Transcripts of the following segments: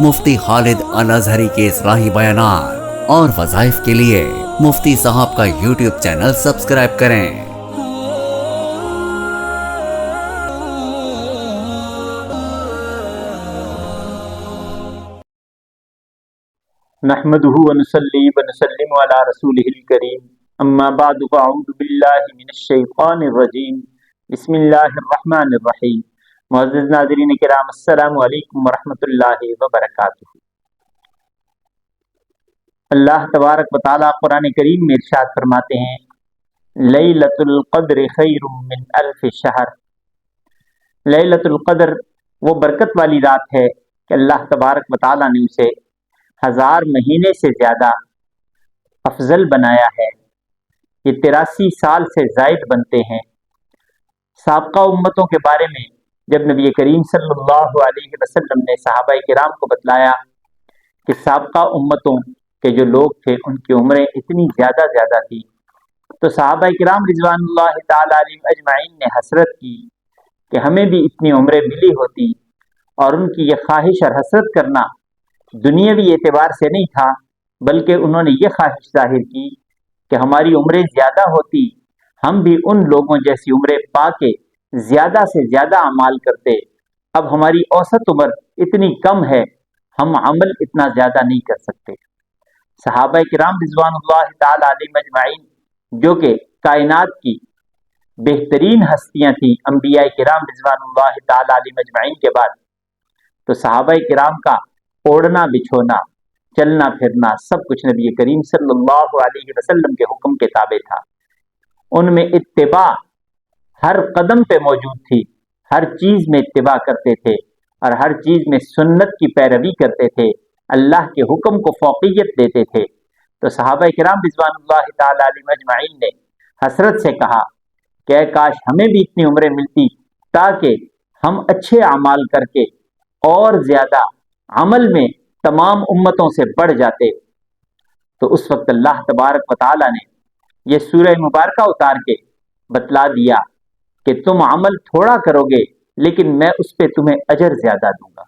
مفتی خالد الازہری کے اصلاحی بیانات اور وظائف کے لیے مفتی صاحب کا یوٹیوب چینل سبسکرائب کریں۔ نحمده ونصلي ونسلم على رسوله الكريم اما بعد فاعوذ بالله من الشیطان الرجیم بسم اللہ الرحمن الرحیم۔ معزز ناظرین کرام، السلام علیکم ورحمۃ اللہ وبرکاتہ۔ اللہ تبارک و تعالیٰ قرآن کریم میں ارشاد فرماتے ہیں، لیلۃ القدر خیر من الف شہر۔ لیلۃ القدر وہ برکت والی رات ہے کہ اللہ تبارک و تعالیٰ نے اسے 1000 مہینے سے زیادہ افضل بنایا ہے۔ یہ 83 سال سے زائد بنتے ہیں۔ سابقہ امتوں کے بارے میں جب نبی کریم صلی اللہ علیہ وسلم نے صحابہ کرام کو بتلایا کہ سابقہ امتوں کے جو لوگ تھے ان کی عمریں اتنی زیادہ تھی، تو صحابہ کرام رضوان اللہ تعالی علیہم اجمعین نے حسرت کی کہ ہمیں بھی اتنی عمریں ملی ہوتی، اور ان کی یہ خواہش اور حسرت کرنا دنیاوی اعتبار سے نہیں تھا، بلکہ انہوں نے یہ خواہش ظاہر کی کہ ہماری عمریں زیادہ ہوتی، ہم بھی ان لوگوں جیسی عمریں پا کے زیادہ سے زیادہ اعمال کرتے۔ اب ہماری اوسط عمر اتنی کم ہے، ہم عمل اتنا زیادہ نہیں کر سکتے۔ صحابہ کرام رضوان اللہ تعالی علیہم اجمعین جو کہ کائنات کی بہترین ہستیاں تھیں انبیاء کرام رضوان اللہ تعالی علیہم اجمعین کے بعد، تو صحابہ کرام کا اوڑھنا بچھونا، چلنا پھرنا، سب کچھ نبی کریم صلی اللہ علیہ وسلم کے حکم کے تابع تھا۔ ان میں اتباع ہر قدم پہ موجود تھی، ہر چیز میں اتباع کرتے تھے اور ہر چیز میں سنت کی پیروی کرتے تھے، اللہ کے حکم کو فوقیت دیتے تھے۔ تو صحابہ کرام رضوان اللہ تعالی علیہم اجمعین نے حسرت سے کہا کہ اے کاش ہمیں بھی اتنی عمریں ملتی تاکہ ہم اچھے اعمال کر کے اور زیادہ عمل میں تمام امتوں سے بڑھ جاتے۔ تو اس وقت اللہ تبارک و تعالیٰ نے یہ سورہ مبارکہ اتار کے بتلا دیا کہ تم عمل تھوڑا کرو گے لیکن میں اس پہ تمہیں اجر زیادہ دوں گا۔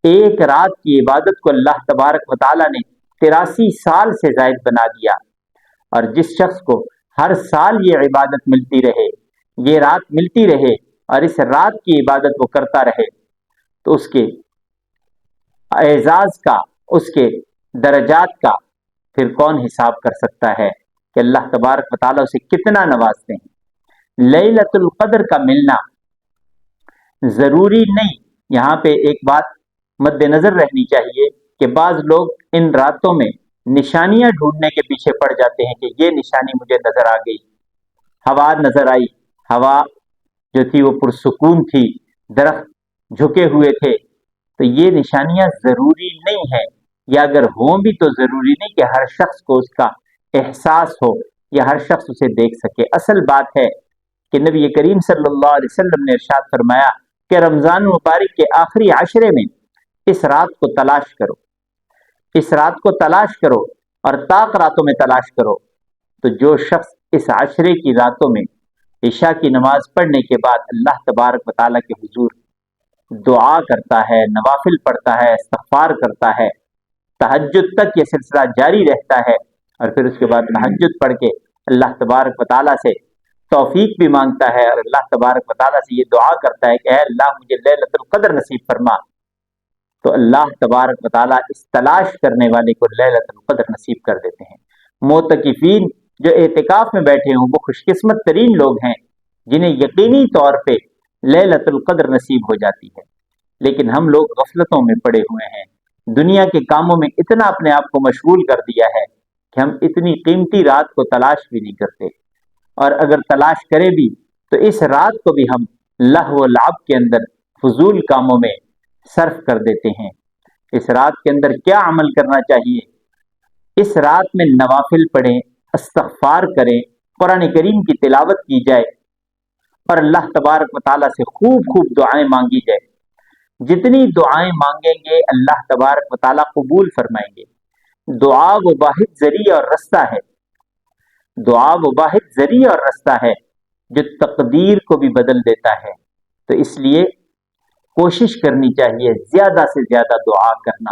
ایک رات کی عبادت کو اللہ تبارک و تعالیٰ نے 83 سال سے زائد بنا دیا، اور جس شخص کو ہر سال یہ عبادت ملتی رہے، یہ رات ملتی رہے اور اس رات کی عبادت وہ کرتا رہے، تو اس کے اعزاز کا، اس کے درجات کا پھر کون حساب کر سکتا ہے کہ اللہ تبارک و تعالیٰ اسے کتنا نوازتے ہیں۔ لیلۃ القدر کا ملنا ضروری نہیں۔ یہاں پہ ایک بات مد نظر رہنی چاہیے کہ بعض لوگ ان راتوں میں نشانیاں ڈھونڈنے کے پیچھے پڑ جاتے ہیں کہ یہ نشانی مجھے نظر آ گئی، ہوا نظر آئی، ہوا جو تھی وہ پرسکون تھی، درخت جھکے ہوئے تھے، تو یہ نشانیاں ضروری نہیں ہیں، یا اگر ہوں بھی تو ضروری نہیں کہ ہر شخص کو اس کا احساس ہو یا ہر شخص اسے دیکھ سکے۔ اصل بات ہے کہ نبی کریم صلی اللہ علیہ وسلم نے ارشاد فرمایا کہ رمضان مبارک کے آخری عشرے میں اس رات کو تلاش کرو، اس رات کو تلاش کرو اور طاق راتوں میں تلاش کرو۔ تو جو شخص اس عشرے کی راتوں میں عشاء کی نماز پڑھنے کے بعد اللہ تبارک و تعالیٰ کے حضور دعا کرتا ہے، نوافل پڑھتا ہے، استغفار کرتا ہے، تہجد تک یہ سلسلہ جاری رہتا ہے، اور پھر اس کے بعد تہجد پڑھ کے اللہ تبارک و تعالیٰ سے توفیق بھی مانگتا ہے اور اللہ تبارک و تعالیٰ سے یہ دعا کرتا ہے کہ اے اللہ مجھے لیلۃ القدر نصیب فرما، تو اللہ تبارک و تعالیٰ اس تلاش کرنے والے کو لیلۃ القدر نصیب کر دیتے ہیں۔ معتکفین جو اعتکاف میں بیٹھے ہوں وہ خوش قسمت ترین لوگ ہیں جنہیں یقینی طور پہ لیلۃ القدر نصیب ہو جاتی ہے، لیکن ہم لوگ غفلتوں میں پڑے ہوئے ہیں، دنیا کے کاموں میں اتنا اپنے آپ کو مشغول کر دیا ہے کہ ہم اتنی قیمتی رات کو تلاش بھی نہیں کرتے، اور اگر تلاش کرے بھی تو اس رات کو بھی ہم لہو و لعب کے اندر فضول کاموں میں صرف کر دیتے ہیں۔ اس رات کے اندر کیا عمل کرنا چاہیے؟ اس رات میں نوافل پڑھیں، استغفار کریں، قرآن کریم کی تلاوت کی جائے اور اللہ تبارک و تعالیٰ سے خوب خوب دعائیں مانگی جائے۔ جتنی دعائیں مانگیں گے اللہ تبارک و تعالیٰ قبول فرمائیں گے۔ دعا وہ واحد ذریعہ اور رستہ ہے، دعا وہ واحد ذریعہ اور رستہ ہے جو تقدیر کو بھی بدل دیتا ہے۔ تو اس لیے کوشش کرنی چاہیے زیادہ سے زیادہ دعا کرنا۔